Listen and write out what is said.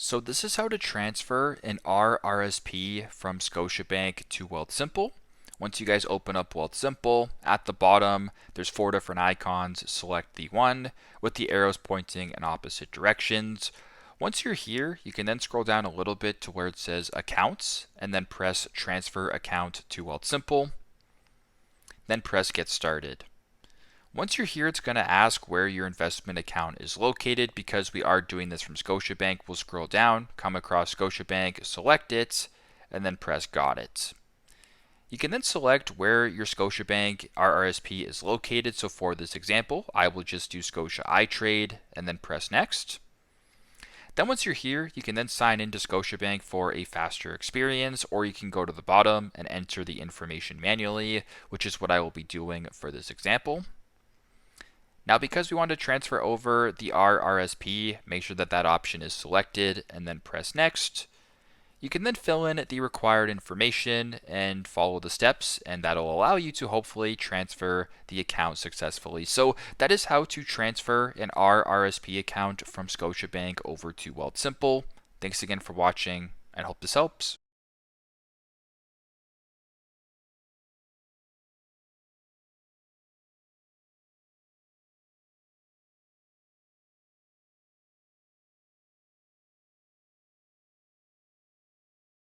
So this is how to transfer an RRSP from Scotiabank to Wealthsimple. Once you guys open up Wealthsimple, at the bottom, there's four different icons. Select the one with the arrows pointing in opposite directions. Once you're here, you can then scroll down a little bit to where it says Accounts, and then press Transfer Account to Wealthsimple. Then press Get Started. Once you're here, it's going to ask where your investment account is located. Because we are doing this from Scotiabank, we'll scroll down, come across Scotiabank, select it, and then press Got It. You can then select where your Scotiabank RRSP is located. So for this example, I will just do Scotia iTrade and then press Next. Then once you're here, you can then sign into Scotiabank for a faster experience, or you can go to the bottom and enter the information manually, which is what I will be doing for this example. Now, because we want to transfer over the RRSP, make sure that that option is selected and then press Next. You can then fill in the required information and follow the steps, and that'll allow you to hopefully transfer the account successfully. So that is how to transfer an RRSP account from Scotiabank over to Wealthsimple. Thanks again for watching, and hope this helps.